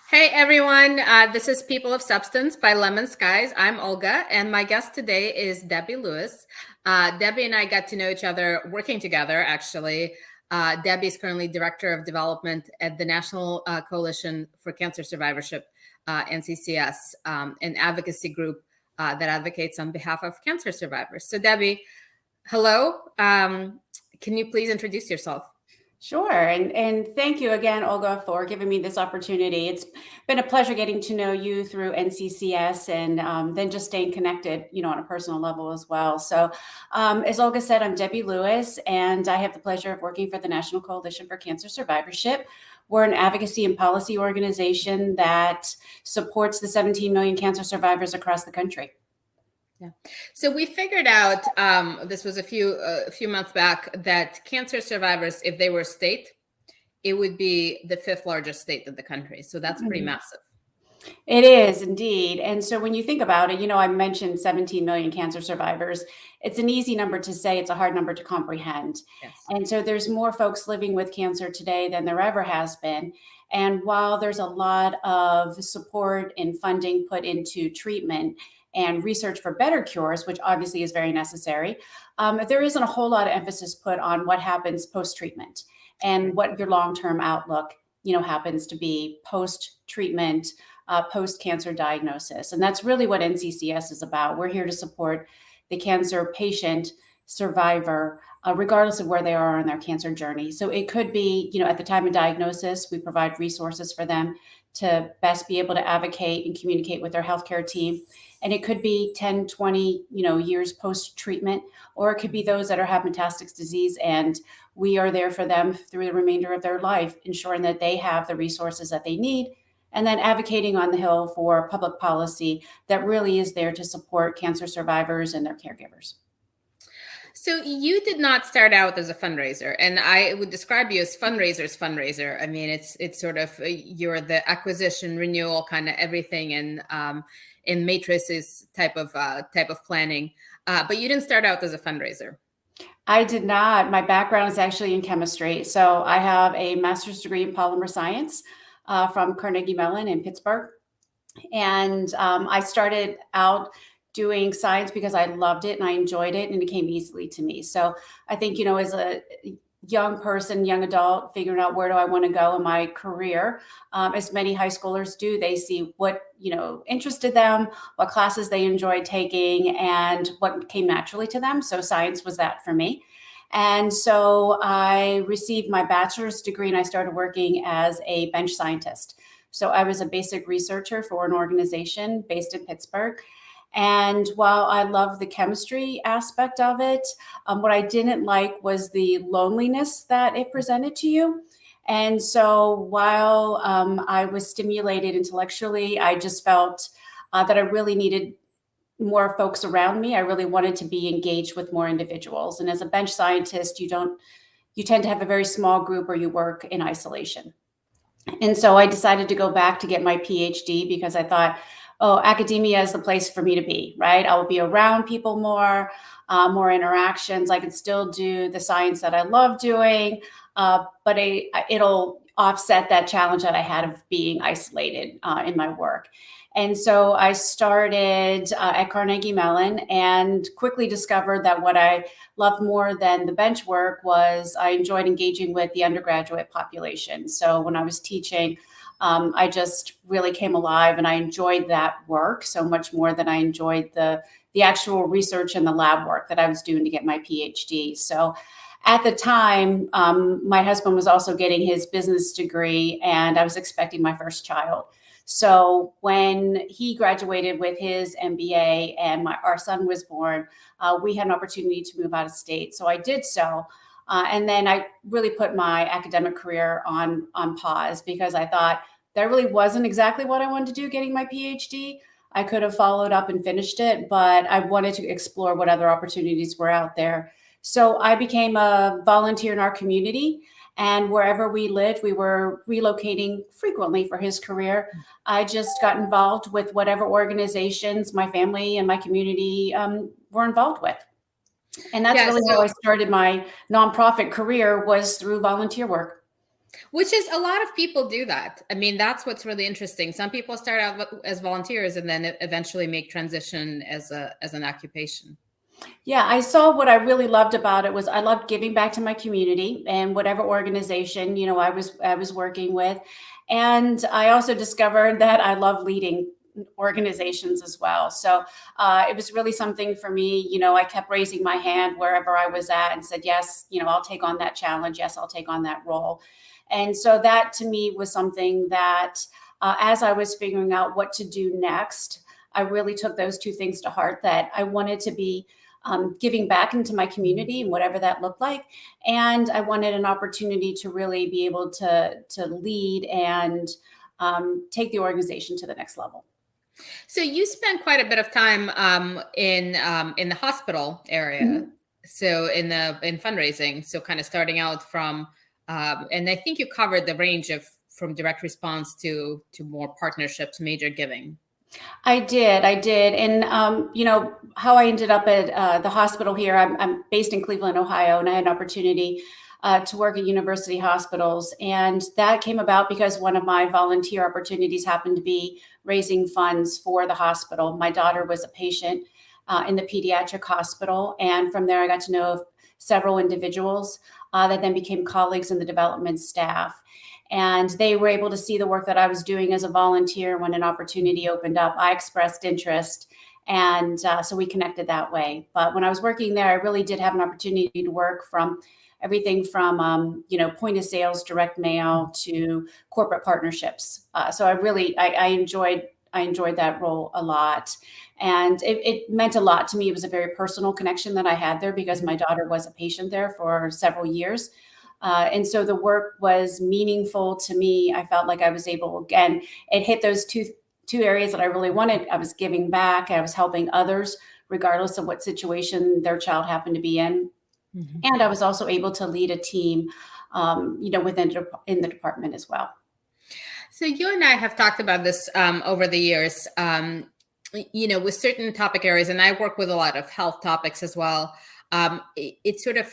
Hey everyone, this is People of Substance by LemonSkies. I'm Olga, and my guest today is Debbie Lewis. Debbie and I got to know each other working together, actually. Debbie is currently Director of Development at the National Coalition for Cancer Survivorship, NCCS, an advocacy group that advocates on behalf of cancer survivors. So, Debbie, hello. Can you please introduce yourself? Sure. And thank you again, Olga, for giving me this opportunity. It's been a pleasure getting to know you through NCCS and then just staying connected, on a personal level as well. So as Olga said, I'm Debbie Lewis, and I have the pleasure of working for the National Coalition for Cancer Survivorship. We're an advocacy and policy organization that supports the 17 million cancer survivors across the country. Yeah. So we figured out, this was a few months back, that cancer survivors, if they were a state, it would be the fifth largest state in the country. So that's pretty massive. It is indeed. And so when you think about it, I mentioned 17 million cancer survivors. It's an easy number to say, it's a hard number to comprehend. Yes. And so there's more folks living with cancer today than there ever has been. And while there's a lot of support and funding put into treatment and research for better cures, which obviously is very necessary, there isn't a whole lot of emphasis put on what happens post-treatment and what your long-term outlook, happens to be post-treatment, post-cancer diagnosis. And that's really what NCCS is about. We're here to support the cancer patient, survivor, regardless of where they are on their cancer journey. So it could be, at the time of diagnosis, we provide resources for them to best be able to advocate and communicate with their healthcare team. And it could be 10, 20, years post-treatment, or it could be those that have metastatic disease, and we are there for them through the remainder of their life, ensuring that they have the resources that they need, and then advocating on the Hill for public policy that really is there to support cancer survivors and their caregivers. So you did not start out as a fundraiser, and I would describe you as fundraiser. I mean, it's sort of you're the acquisition, renewal, kind of everything, and in matrices type of planning. But you didn't start out as a fundraiser. I did not. My background is actually in chemistry, so I have a master's degree in polymer science from Carnegie Mellon in Pittsburgh, and I started out doing science because I loved it and I enjoyed it, and it came easily to me. So I think, as a young person, young adult, figuring out where do I want to go in my career, as many high schoolers do, they see what, interested them, what classes they enjoyed taking, and what came naturally to them. So science was that for me. And so I received my bachelor's degree and I started working as a bench scientist. So I was a basic researcher for an organization based in Pittsburgh. And while I love the chemistry aspect of it, what I didn't like was the loneliness that it presented to you. And so while I was stimulated intellectually, I just felt that I really needed more folks around me. I really wanted to be engaged with more individuals. And as a bench scientist, you tend to have a very small group, or you work in isolation. And so I decided to go back to get my PhD because I thought, academia is the place for me to be, right? I will be around people more, more interactions. I can still do the science that I love doing, but it'll offset that challenge that I had of being isolated in my work. And so I started at Carnegie Mellon and quickly discovered that what I loved more than the bench work was I enjoyed engaging with the undergraduate population. So when I was teaching, I just really came alive and I enjoyed that work so much more than I enjoyed the actual research and the lab work that I was doing to get my PhD. So at the time, my husband was also getting his business degree and I was expecting my first child. So when he graduated with his MBA and our son was born, we had an opportunity to move out of state. So I did so. And then I really put my academic career on pause because I thought that really wasn't exactly what I wanted to do, getting my PhD. I could have followed up and finished it, but I wanted to explore what other opportunities were out there. So I became a volunteer in our community. And wherever we lived, we were relocating frequently for his career. I just got involved with whatever organizations my family and my community were involved with. And that's really how I started my nonprofit career, was through volunteer work. Which is a lot of people do that. I mean, that's what's really interesting. Some people start out as volunteers and then eventually make transition as an occupation. Yeah, I saw what I really loved about it was I loved giving back to my community and whatever organization, I was working with. And I also discovered that I love leading organizations as well. So it was really something for me. I kept raising my hand wherever I was at and said, yes, I'll take on that challenge. Yes, I'll take on that role. And so that to me was something that as I was figuring out what to do next, I really took those two things to heart, that I wanted to be giving back into my community and whatever that looked like. And I wanted an opportunity to really be able to lead and take the organization to the next level. So you spent quite a bit of time in the hospital area. Mhm. So in fundraising. So kind of starting out from, and I think you covered the range of from direct response to more partnerships, major giving. I did. And, how I ended up at the hospital here, I'm based in Cleveland, Ohio, and I had an opportunity to work at university hospitals. And that came about because one of my volunteer opportunities happened to be raising funds for the hospital. My daughter was a patient in the pediatric hospital. And from there, I got to know several individuals that then became colleagues in the development staff. And they were able to see the work that I was doing as a volunteer. When an opportunity opened up, I expressed interest. And so we connected that way. But when I was working there, I really did have an opportunity to work from everything from, point of sales, direct mail to corporate partnerships. So I enjoyed that role a lot. And it meant a lot to me. It was a very personal connection that I had there because my daughter was a patient there for several years. And so the work was meaningful to me. I felt like I was able, again, it hit those two areas that I really wanted. I was giving back. I was helping others, regardless of what situation their child happened to be in. Mhm. And I was also able to lead a team, in the department as well. So you and I have talked about this over the years, with certain topic areas, and I work with a lot of health topics as well. It's sort of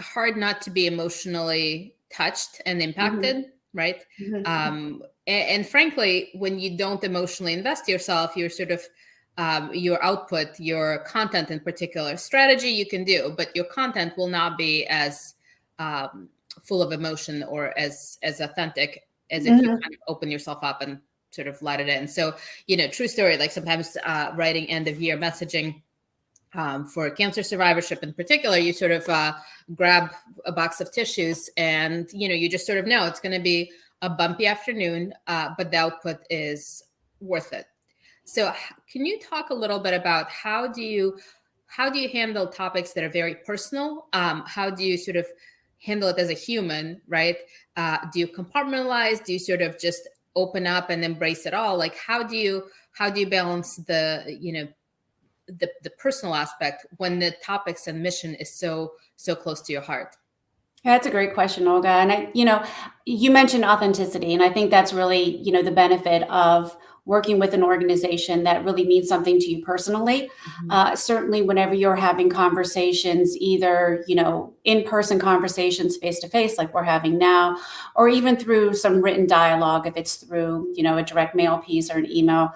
hard not to be emotionally touched and Mhm, impacted, right? mhm, And frankly, when you don't emotionally invest yourself, you're sort of your output, your content in particular, strategy you can do, but your content will not be as um, full of emotion or as authentic as if you mhm. kind of open yourself up and sort of let it in. So, true story, like sometimes writing end of year messaging for cancer survivorship in particular, you sort of grab a box of tissues and, you just sort of know it's going to be a bumpy afternoon, but the output is worth it. So can you talk a little bit about how do you handle topics that are very personal? How do you sort of handle it as a human, right? Do you compartmentalize? Do you sort of just open up and embrace it all? Like how do you balance the personal aspect when the topics and mission is so close to your heart? That's a great question, Olga. And you mentioned authenticity, and I think that's really, the benefit of working with an organization that really means something to you personally. Mhm. Certainly, whenever you're having conversations, either in-person conversations, face to face, like we're having now, or even through some written dialogue, if it's through a direct mail piece or an email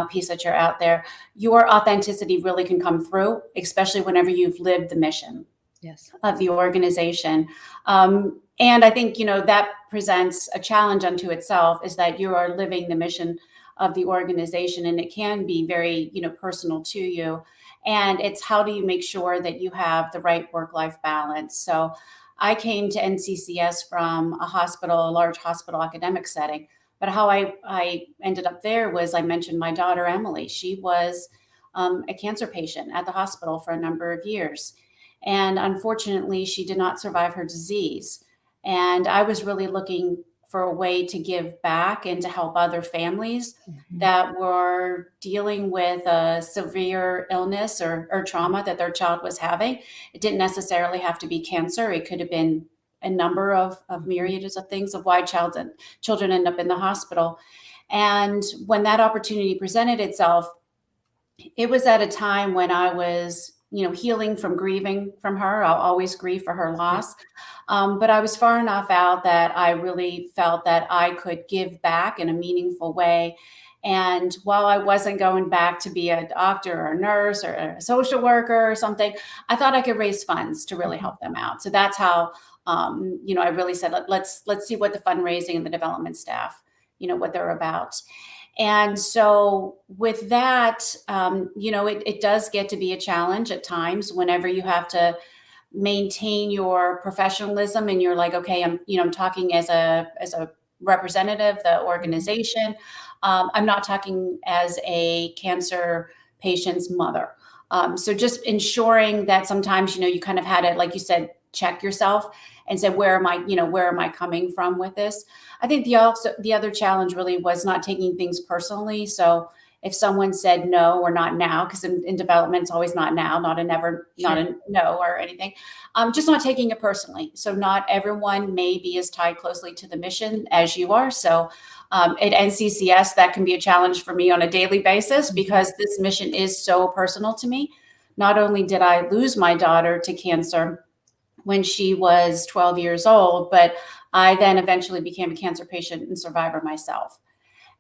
piece that you're out there, your authenticity really can come through, especially whenever you've lived the mission Yes. of the organization. And I think, that presents a challenge unto itself, is that you are living the mission of the organization, and it can be very, personal to you. And it's how do you make sure that you have the right work-life balance? So I came to NCCS from a large hospital academic setting. But how I ended up there was, I mentioned my daughter, Emily. She was a cancer patient at the hospital for a number of years. And unfortunately, she did not survive her disease. And I was really looking for a way to give back and to help other families Mhm. that were dealing with a severe illness or trauma that their child was having. It didn't necessarily have to be cancer. It could have been a number of myriads of things of why children end up in the hospital. And when that opportunity presented itself, it was at a time when I was, healing from grieving from her. I'll always grieve for her loss. But I was far enough out that I really felt that I could give back in a meaningful way. And while I wasn't going back to be a doctor or a nurse or a social worker or something, I thought I could raise funds to really help them out. So that's how, I really said, let's see what the fundraising and the development staff, what they're about. And so with that, it does get to be a challenge at times whenever you have to maintain your professionalism and you're like, okay, I'm talking as a representative, the organization. I'm not talking as a cancer patient's mother. So just ensuring that sometimes, you kind of had to, like you said, check yourself and say, where am I coming from with this? I think the other challenge really was not taking things personally. So if someone said no or not now, because in development, it's always not now, not a never, not a no or anything, just not taking it personally. So not everyone may be as tied closely to the mission as you are. So at NCCS, that can be a challenge for me on a daily basis because this mission is so personal to me. Not only did I lose my daughter to cancer when she was 12 years old, but I then eventually became a cancer patient and survivor myself.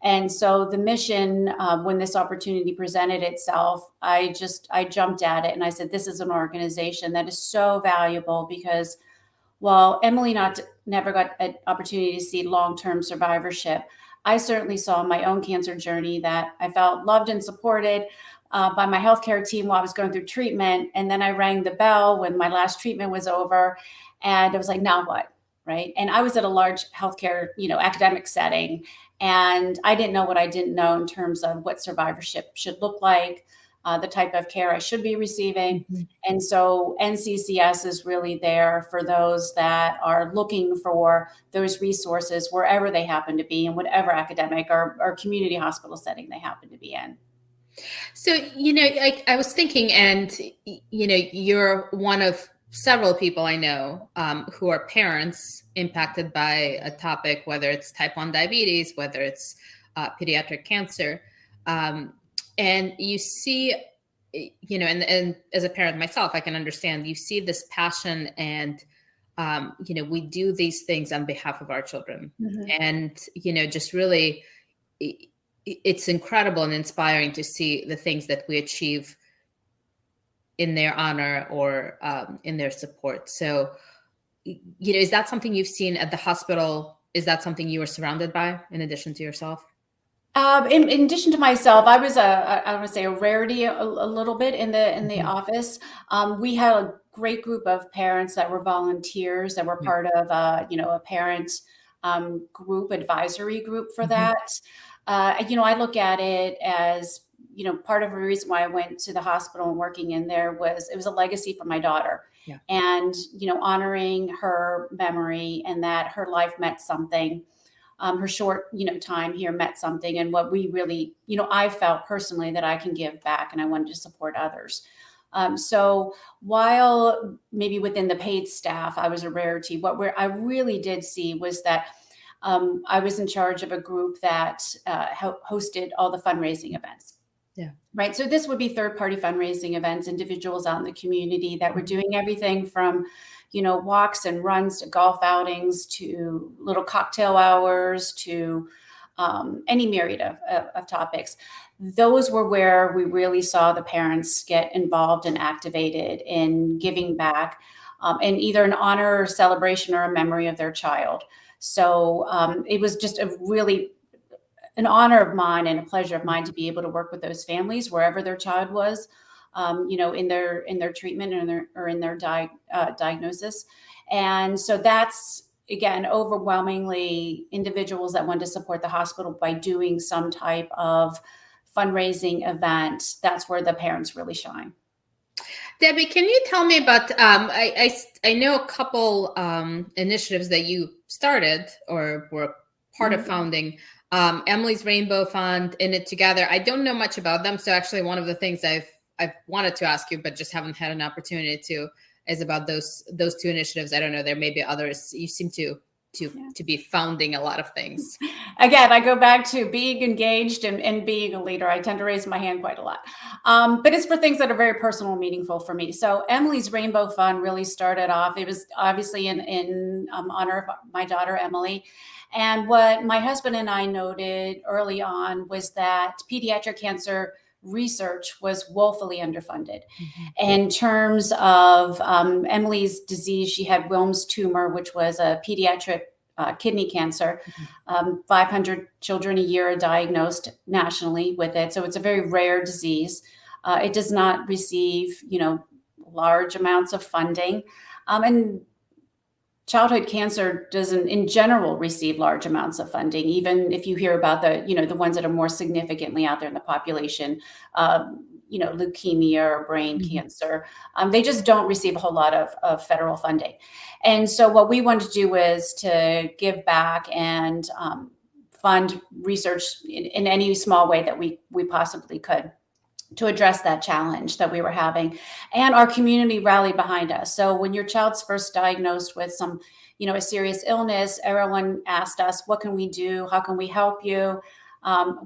And so the mission, when this opportunity presented itself, I jumped at it and I said, this is an organization that is so valuable because while Emily never got an opportunity to see long-term survivorship, I certainly saw in my own cancer journey that I felt loved and supported by my healthcare team while I was going through treatment. And then I rang the bell when my last treatment was over and I was like, now what? Right. And I was at a large healthcare, academic setting. And I didn't know what I didn't know in terms of what survivorship should look like, the type of care I should be receiving. Mm-hmm. And so NCCS is really there for those that are looking for those resources wherever they happen to be in whatever academic or community hospital setting they happen to be in. So, I was thinking, and, you're one of several people I know who are parents impacted by a topic, whether it's type 1 diabetes, whether it's pediatric cancer. And you see, and as a parent myself, I can understand, you see this passion and, we do these things on behalf of our children. Mm-hmm. And, just really, it's incredible and inspiring to see the things that we achieve in their honor or in their support. So, is that something you've seen at the hospital? Is that something you were surrounded by in addition to yourself? In addition to myself, I was I want to say a rarity a little bit in the mm-hmm. office. We had a great group of parents that were volunteers that were mm-hmm. part of a parent group advisory group for mm-hmm. that. I look at it as, part of the reason why I went to the hospital and working in there was it was a legacy for my daughter. Yeah. And, honoring her memory and that her life meant something. Her short, time here meant something. And what we really, I felt personally that I can give back and I wanted to support others. So while maybe within the paid staff, I was a rarity, what I really did see was that I was in charge of a group that hosted all the fundraising events. Yeah. Right. So this would be third-party fundraising events, individuals out in the community that were doing everything from, walks and runs to golf outings to little cocktail hours to any myriad of topics. Those were where we really saw the parents get involved and activated in giving back in either an honor or celebration or a memory of their child. So it was just an honor of mine and a pleasure of mine to be able to work with those families wherever their child was, in their treatment or in their diagnosis. And so that's, again, overwhelmingly individuals that want to support the hospital by doing some type of fundraising event. That's where the parents really shine. Debbie, can you tell me about, I know a couple initiatives that you started or were part mm-hmm. of founding, Emily's Rainbow Fund, In It Together. I don't know much about them. So actually one of the things I've wanted to ask you, but just haven't had an opportunity to, is about those two initiatives. I don't know, there may be others. You seem to to be founding a lot of things? Again, I go back to being engaged and being a leader. I tend to raise my hand quite a lot. But it's for things that are very personal and meaningful for me. So Emily's Rainbow Fund really started off, it was obviously in honor of my daughter, Emily. And what my husband and I noted early on was that pediatric cancer research was woefully underfunded. In terms of Emily's disease, she had Wilms tumor, which was a pediatric kidney cancer. 500 children a year are diagnosed nationally with it. So it's a very rare disease. It does not receive, large amounts of funding. And childhood cancer doesn't in general receive large amounts of funding, even if you hear about the ones that are more significantly out there in the population, leukemia or brain cancer. They just don't receive a whole lot of federal funding. And so what we wanted to do was to give back and fund research in any small way that we possibly could to address that challenge that we were having. And our community rallied behind us. So when your child's first diagnosed with some, a serious illness, everyone asked us, what can we do? How can we help you?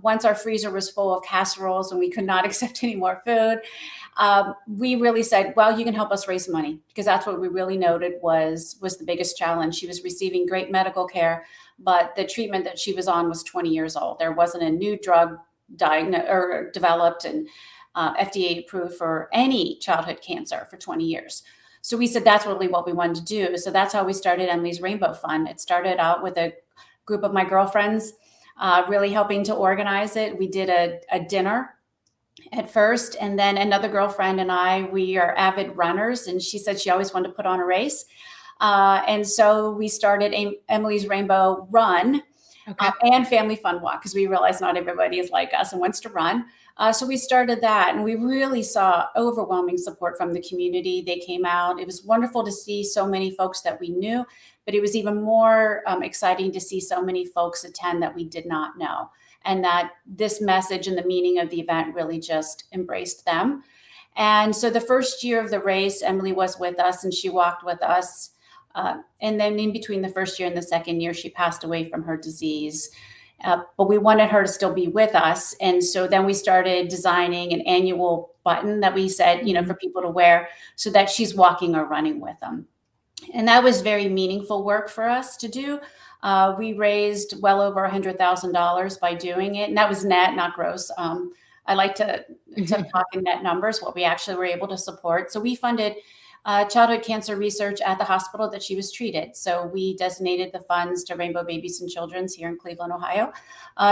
Once our freezer was full of casseroles and we could not accept any more food, we really said, well, you can help us raise money, because that's what we really noted was the biggest challenge. She was receiving great medical care, but the treatment that she was on was 20 years old. There wasn't a new drug developed and FDA approved for any childhood cancer for 20 years. So we said that's really what we wanted to do. So that's how we started Emily's Rainbow Fund. It started out with a group of my girlfriends really helping to organize it. We did a dinner at first, and then another girlfriend and I, we are avid runners, and she said she always wanted to put on a race. And so we started Emily's Rainbow Run. Okay. And Family Fun Walk, because we realized not everybody is like us and wants to run. So we started that, and we really saw overwhelming support from the community. They came out. It was wonderful to see so many folks that we knew, but it was even more exciting to see so many folks attend that we did not know, and that this message and the meaning of the event really just embraced them. And so the first year of the race, Emily was with us, and she walked with us. And then in between the first year and the second year, she passed away from her disease. But we wanted her to still be with us. And so then we started designing an annual button that we said, for people to wear so that she's walking or running with them. And that was very meaningful work for us to do. We raised well over $100,000 by doing it. And that was net, not gross. I like to talk in net numbers, what we actually were able to support. So we funded childhood cancer research at the hospital that she was treated. So we designated the funds to Rainbow Babies and Children's here in Cleveland, Ohio,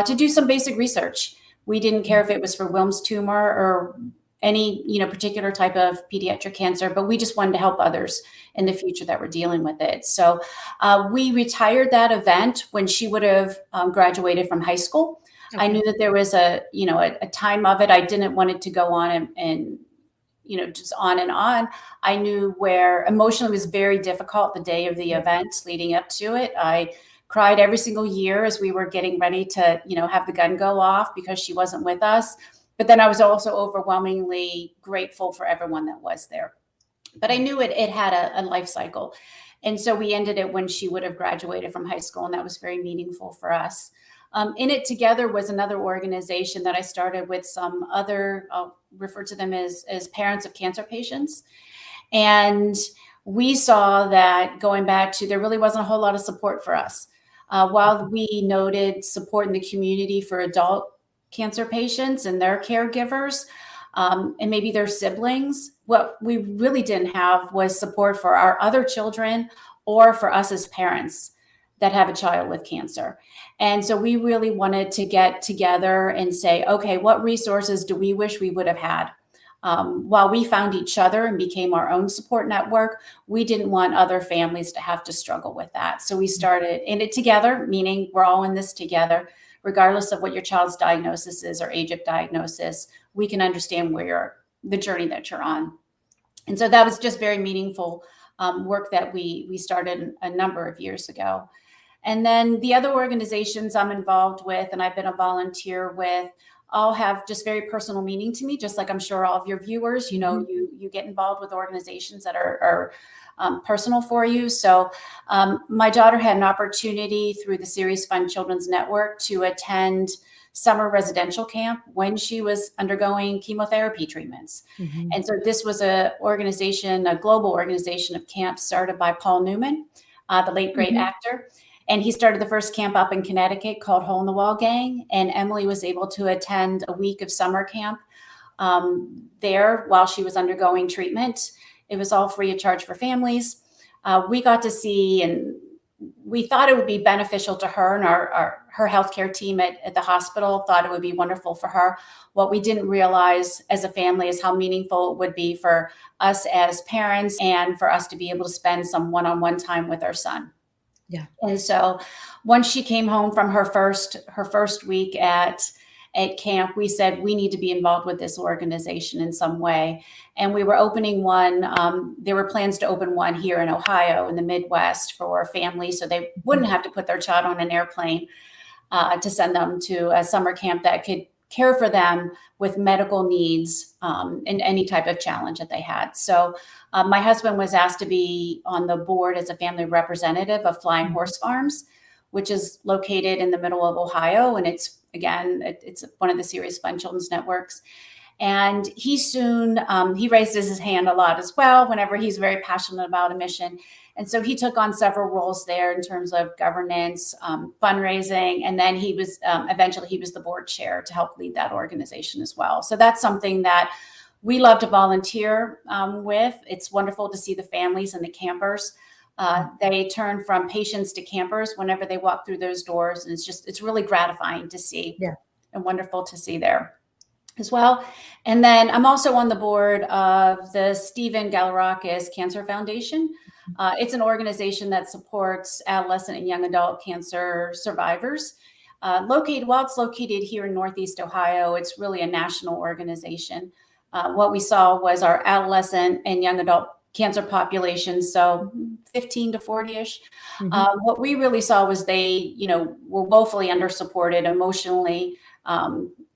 to do some basic research. We didn't care if it was for Wilms tumor or any, particular type of pediatric cancer, but we just wanted to help others in the future that were dealing with it. So we retired that event when she would have graduated from high school. Okay. I knew that there was a time of it. I didn't want it to go on and just on and on. I knew where emotionally it was very difficult the day of the event leading up to it. I cried every single year as we were getting ready to, have the gun go off because she wasn't with us. But then I was also overwhelmingly grateful for everyone that was there. But I knew it had a life cycle. And so we ended it when she would have graduated from high school. And that was very meaningful for us. In It Together was another organization that I started with some other, I'll refer to them as parents of cancer patients. And we saw that going back to, there really wasn't a whole lot of support for us. While we noted support in the community for adult cancer patients and their caregivers, and maybe their siblings, what we really didn't have was support for our other children or for us as parents that have a child with cancer. And so we really wanted to get together and say, okay, what resources do we wish we would have had? While we found each other and became our own support network, we didn't want other families to have to struggle with that. So we started In It Together, meaning we're all in this together, regardless of what your child's diagnosis is or age of diagnosis. We can understand the journey that you're on. And so that was just very meaningful work that we started a number of years ago. And then the other organizations I'm involved with and I've been a volunteer with all have just very personal meaning to me, just like I'm sure all of your viewers, you get involved with organizations that are personal for you. So my daughter had an opportunity through the Series Fund Children's Network to attend summer residential camp when she was undergoing chemotherapy treatments. Mm-hmm. And so this was a global organization of camps started by Paul Newman, the late great actor. And he started the first camp up in Connecticut called Hole in the Wall Gang. And Emily was able to attend a week of summer camp there while she was undergoing treatment. It was all free of charge for families. We got to see, and we thought it would be beneficial to her, and her healthcare team at the hospital thought it would be wonderful for her. What we didn't realize as a family is how meaningful it would be for us as parents and for us to be able to spend some one-on-one time with our son. Yeah. And so once she came home from her first week at camp, we said, we need to be involved with this organization in some way. And we were opening one. There were plans to open one here in Ohio in the Midwest for families, so they wouldn't have to put their child on an airplane to send them to a summer camp that could care for them with medical needs and any type of challenge that they had. So my husband was asked to be on the board as a family representative of Flying Horse Farms, which is located in the middle of Ohio. And it's one of the Series Fund Children's Networks. And he soon, he raises his hand a lot as well whenever he's very passionate about a mission. And so he took on several roles there in terms of governance, fundraising, and then he was eventually he was the board chair to help lead that organization as well. So that's something that we love to volunteer with. It's wonderful to see the families and the campers. They turn from patients to campers whenever they walk through those doors, and it's really gratifying to see, and wonderful to see there as well. And then I'm also on the board of the Stephen Gallarockis Cancer Foundation. It's an organization that supports adolescent and young adult cancer survivors. It's located here in Northeast Ohio, it's really a national organization. What we saw was our adolescent and young adult cancer population, so 15 to 40-ish. What we really saw was they, were woefully undersupported emotionally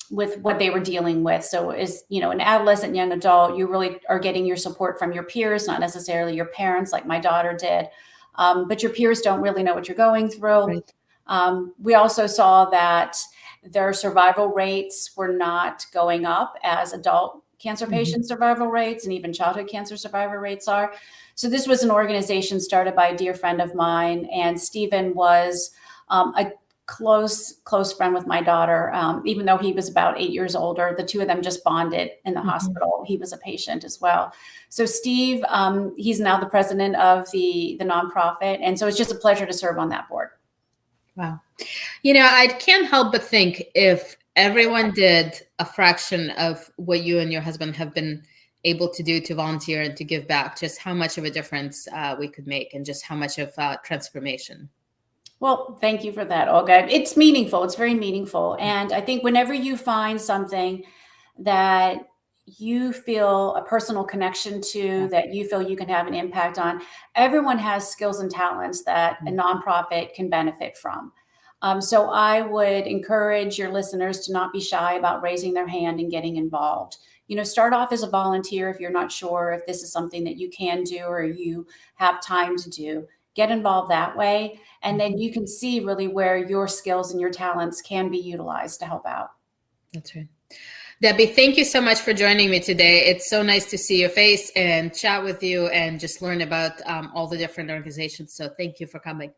with what they were dealing with. So as an adolescent, young adult, you really are getting your support from your peers, not necessarily your parents, like my daughter did. But your peers don't really know what you're going through. Right. We also saw that their survival rates were not going up as adult cancer patient survival rates and even childhood cancer survivor rates are. So this was an organization started by a dear friend of mine, and Stephen was a close friend with my daughter. Even though he was about 8 years older, the two of them just bonded in the hospital. He was a patient as well. So Steve, he's now the president of the nonprofit. And so it's just a pleasure to serve on that board. Wow. I can't help but think if everyone did a fraction of what you and your husband have been able to do to volunteer and to give back, just how much of a difference we could make and just how much of transformation. Well, thank you for that, Olga. It's meaningful. It's very meaningful. And I think whenever you find something that you feel a personal connection to, that you feel you can have an impact on, everyone has skills and talents that a nonprofit can benefit from. So I would encourage your listeners to not be shy about raising their hand and getting involved. Start off as a volunteer if you're not sure if this is something that you can do or you have time to do. Get involved that way. And then you can see really where your skills and your talents can be utilized to help out. That's right. Debbie, thank you so much for joining me today. It's so nice to see your face and chat with you and just learn about all the different organizations. So thank you for coming.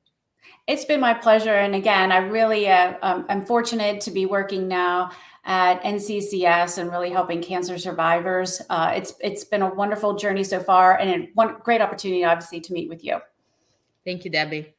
It's been my pleasure. And again, I really I'm fortunate to be working now at NCCS and really helping cancer survivors. It's been a wonderful journey so far, and one great opportunity, obviously, to meet with you. Thank you, Debbie.